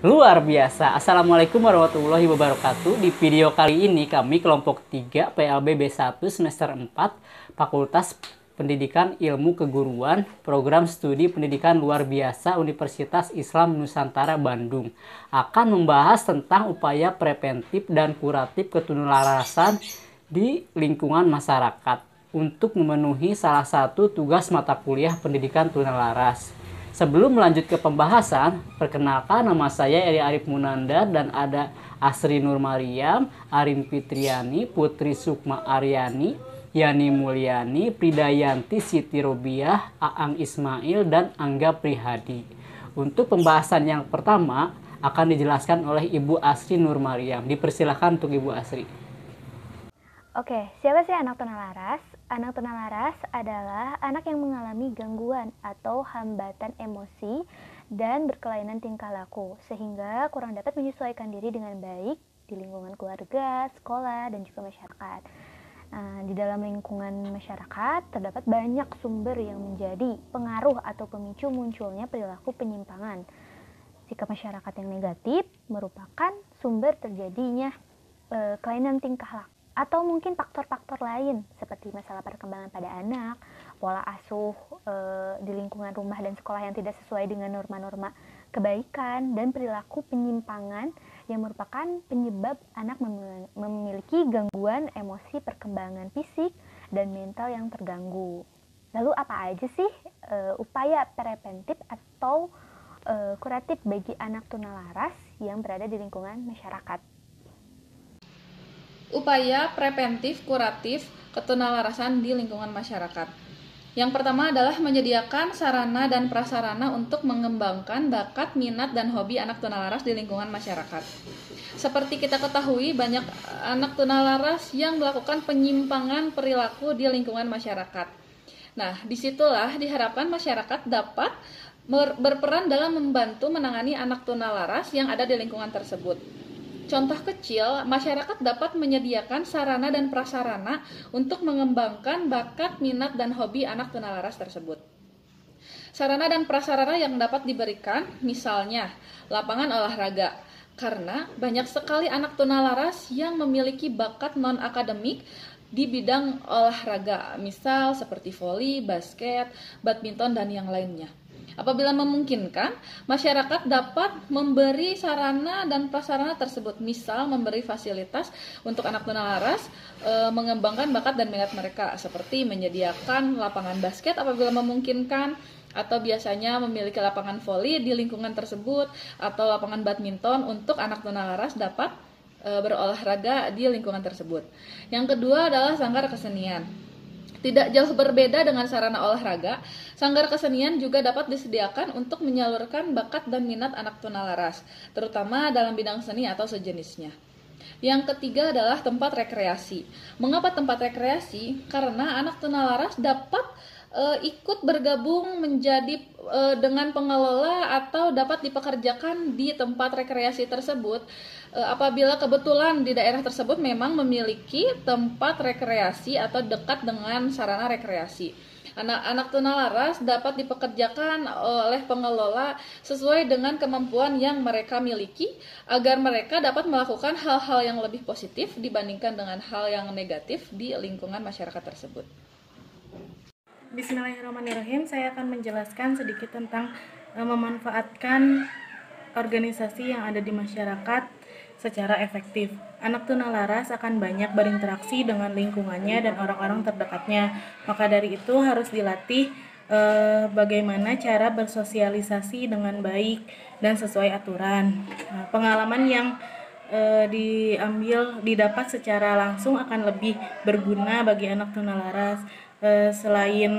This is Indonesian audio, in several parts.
Luar biasa. Assalamualaikum warahmatullahi wabarakatuh. Di video kali ini kami kelompok 3 PLB B1 semester 4 Fakultas Pendidikan Ilmu Keguruan Program Studi Pendidikan Luar Biasa Universitas Islam Nusantara Bandung akan membahas tentang upaya preventif dan kuratif ketunalarasan di lingkungan masyarakat untuk memenuhi salah satu tugas mata kuliah pendidikan tunalaras. Sebelum melanjut ke pembahasan, perkenalkan nama saya Eri Arif Munandar dan ada Asri Nur Mariam, Arin Fitriani, Putri Sukma Aryani, Yani Mulyani, Pridayanti Siti Robiah, Aang Ismail, dan Angga Prihadi. Untuk pembahasan yang pertama akan dijelaskan oleh Ibu Asri Nur Mariam. Dipersilahkan untuk Ibu Asri. Oke, siapa sih anak tunalaras? Anak tunalaras adalah anak yang mengalami gangguan atau hambatan emosi dan berkelainan tingkah laku, sehingga kurang dapat menyesuaikan diri dengan baik di lingkungan keluarga, sekolah, dan juga masyarakat. Nah, di dalam lingkungan masyarakat terdapat banyak sumber yang menjadi pengaruh atau pemicu munculnya perilaku penyimpangan. Sikap masyarakat yang negatif merupakan sumber terjadinya kelainan tingkah laku, atau mungkin faktor-faktor lain seperti masalah perkembangan pada anak, pola asuh di lingkungan rumah dan sekolah yang tidak sesuai dengan norma-norma kebaikan, dan perilaku penyimpangan yang merupakan penyebab anak memiliki gangguan emosi, perkembangan fisik, dan mental yang terganggu. Lalu apa aja sih upaya preventif atau kuratif bagi anak tunalaras yang berada di lingkungan masyarakat? Upaya preventif kuratif ketunalarasan di lingkungan masyarakat. Yang pertama adalah menyediakan sarana dan prasarana untuk mengembangkan bakat, minat, dan hobi anak tunalaras di lingkungan masyarakat. Seperti kita ketahui, banyak anak tunalaras yang melakukan penyimpangan perilaku di lingkungan masyarakat. Nah, disitulah diharapkan masyarakat dapat berperan dalam membantu menangani anak tunalaras yang ada di lingkungan tersebut. Contoh kecil, masyarakat dapat menyediakan sarana dan prasarana untuk mengembangkan bakat, minat, dan hobi anak tunalaras tersebut. Sarana dan prasarana yang dapat diberikan, misalnya lapangan olahraga, karena banyak sekali anak tunalaras yang memiliki bakat non-akademik di bidang olahraga, misal seperti voli, basket, badminton, dan yang lainnya. Apabila memungkinkan, masyarakat dapat memberi sarana dan prasarana tersebut, misal memberi fasilitas untuk anak tunalaras mengembangkan bakat dan minat mereka, seperti menyediakan lapangan basket apabila memungkinkan, atau biasanya memiliki lapangan voli di lingkungan tersebut, atau lapangan badminton untuk anak tunalaras dapat berolahraga di lingkungan tersebut. Yang kedua adalah sanggar kesenian. Tidak jauh berbeda dengan sarana olahraga, sanggar kesenian juga dapat disediakan untuk menyalurkan bakat dan minat anak tunalaras, terutama dalam bidang seni atau sejenisnya. Yang ketiga adalah tempat rekreasi. Mengapa tempat rekreasi? Karena anak tunalaras dapat ikut bergabung menjadi dengan pengelola atau dapat dipekerjakan di tempat rekreasi tersebut apabila kebetulan di daerah tersebut memang memiliki tempat rekreasi atau dekat dengan sarana rekreasi. Anak-anak tunalaras dapat dipekerjakan oleh pengelola sesuai dengan kemampuan yang mereka miliki agar mereka dapat melakukan hal-hal yang lebih positif dibandingkan dengan hal yang negatif di lingkungan masyarakat tersebut. Bismillahirrahmanirrahim. Saya akan menjelaskan sedikit tentang memanfaatkan organisasi yang ada di masyarakat secara efektif. Anak tunalaras akan banyak berinteraksi dengan lingkungannya dan orang-orang terdekatnya. Maka dari itu harus dilatih bagaimana cara bersosialisasi dengan baik dan sesuai aturan. Pengalaman yang didapat secara langsung akan lebih berguna bagi anak tunalaras. Selain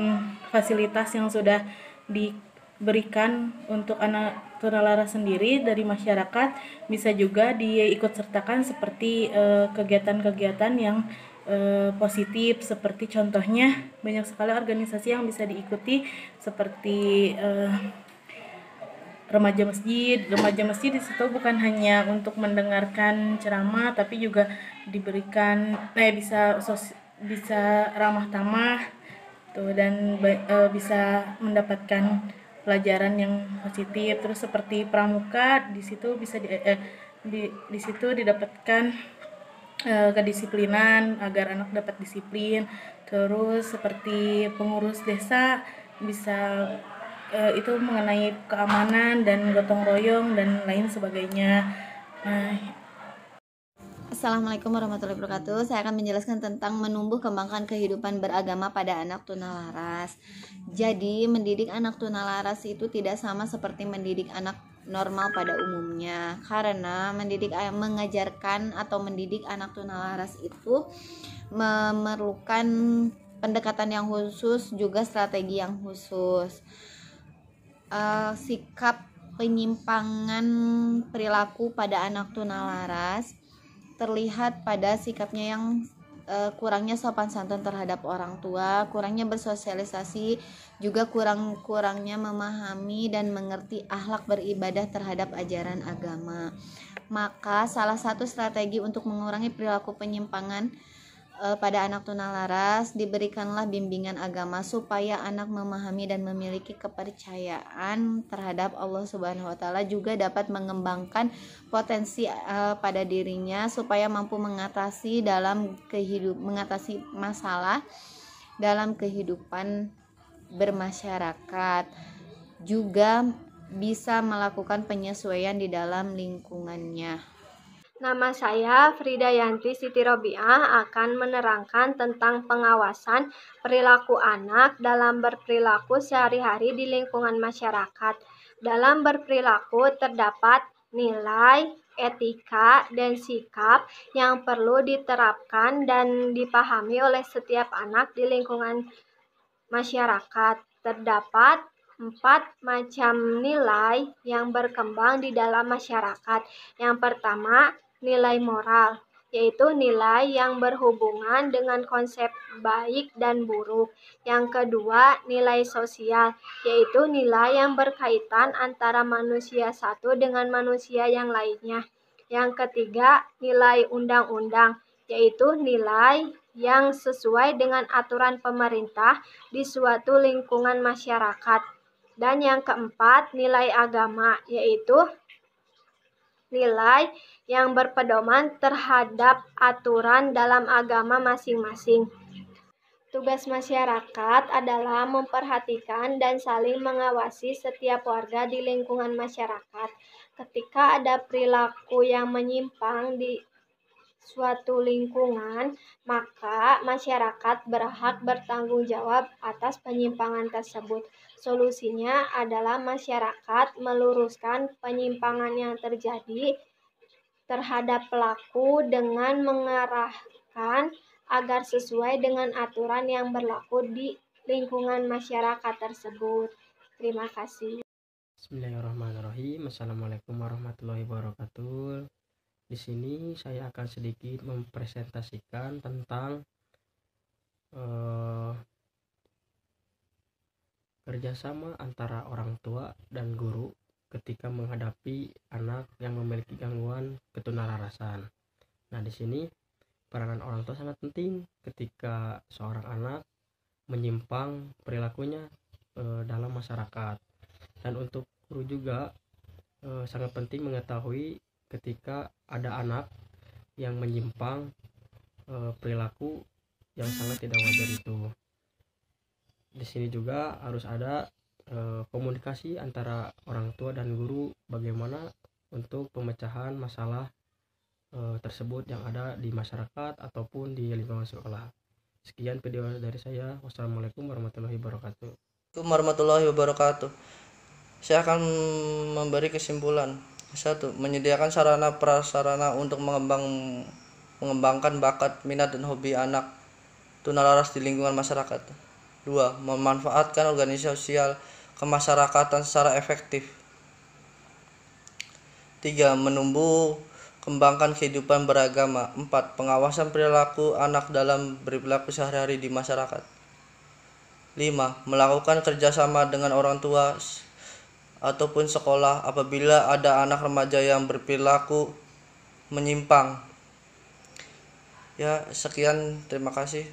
fasilitas yang sudah diberikan untuk anak tunalaras sendiri dari masyarakat, bisa juga diikut sertakan seperti kegiatan-kegiatan yang positif, seperti contohnya banyak sekali organisasi yang bisa diikuti seperti remaja masjid. Remaja masjid di situ bukan hanya untuk mendengarkan ceramah, tapi juga diberikan bisa ramah tamah tuh, dan bisa mendapatkan pelajaran yang positif. Terus seperti pramuka, di situ bisa di situ didapatkan kedisiplinan agar anak dapat disiplin. Terus seperti pengurus desa bisa itu mengenai keamanan dan gotong royong dan lain sebagainya. Nah, Assalamualaikum warahmatullahi wabarakatuh. Saya akan menjelaskan tentang menumbuh kembangkan kehidupan beragama pada anak tunalaras. Jadi, mendidik anak tunalaras itu tidak sama seperti mendidik anak normal pada umumnya. Karena mengajarkan atau mendidik anak tunalaras itu memerlukan pendekatan yang khusus, juga strategi yang khusus. Sikap penyimpangan perilaku pada anak tunalaras terlihat pada sikapnya yang kurangnya sopan santun terhadap orang tua, kurangnya bersosialisasi, juga kurangnya memahami dan mengerti akhlak beribadah terhadap ajaran agama. Maka salah satu strategi untuk mengurangi perilaku penyimpangan pada anak tunalaras, diberikanlah bimbingan agama supaya anak memahami dan memiliki kepercayaan terhadap Allah Subhanahu wa taala, juga dapat mengembangkan potensi pada dirinya supaya mampu mengatasi masalah dalam kehidupan bermasyarakat, juga bisa melakukan penyesuaian di dalam lingkungannya. Nama saya Frida Yanti Siti Robiah akan menerangkan tentang pengawasan perilaku anak dalam berperilaku sehari-hari di lingkungan masyarakat. Dalam berperilaku terdapat nilai, etika, dan sikap yang perlu diterapkan dan dipahami oleh setiap anak di lingkungan masyarakat. Terdapat 4 macam nilai yang berkembang di dalam masyarakat. Yang pertama, nilai moral, yaitu nilai yang berhubungan dengan konsep baik dan buruk. Yang kedua, nilai sosial, yaitu nilai yang berkaitan antara manusia satu dengan manusia yang lainnya. Yang ketiga, nilai undang-undang, yaitu nilai yang sesuai dengan aturan pemerintah di suatu lingkungan masyarakat. Dan yang keempat, nilai agama, yaitu nilai yang berpedoman terhadap aturan dalam agama masing-masing. Tugas masyarakat adalah memperhatikan dan saling mengawasi setiap warga di lingkungan masyarakat. Ketika ada perilaku yang menyimpang di suatu lingkungan, maka masyarakat berhak bertanggung jawab atas penyimpangan tersebut. Solusinya adalah masyarakat meluruskan penyimpangan yang terjadi terhadap pelaku dengan mengarahkan agar sesuai dengan aturan yang berlaku di lingkungan masyarakat tersebut. Terima kasih. Bismillahirrahmanirrahim. Assalamualaikum warahmatullahi wabarakatuh. Di sini saya akan sedikit mempresentasikan tentang kerjasama antara orang tua dan guru ketika menghadapi anak yang memiliki gangguan ketunalarasan. Nah, di sini peranan orang tua sangat penting ketika seorang anak menyimpang perilakunya dalam masyarakat. Dan untuk guru juga sangat penting mengetahui ketika ada anak yang menyimpang perilaku yang sangat tidak wajar itu. Di sini juga harus ada komunikasi antara orang tua dan guru bagaimana untuk pemecahan masalah tersebut yang ada di masyarakat ataupun di lingkungan sekolah. Sekian video dari saya. Wassalamualaikum warahmatullahi wabarakatuh. Warahmatullahi wabarakatuh. Saya akan memberi kesimpulan. 1. Menyediakan sarana prasarana untuk mengembangkan bakat, minat, dan hobi anak tunalaras di lingkungan masyarakat. 2. Memanfaatkan organisasi sosial kemasyarakatan secara efektif. 3. Menumbuh kembangkan kehidupan beragama. 4. Pengawasan perilaku anak dalam berperilaku sehari-hari di masyarakat. 5. Melakukan kerjasama dengan orang tua ataupun sekolah apabila ada anak remaja yang berperilaku menyimpang. Ya, sekian, terima kasih.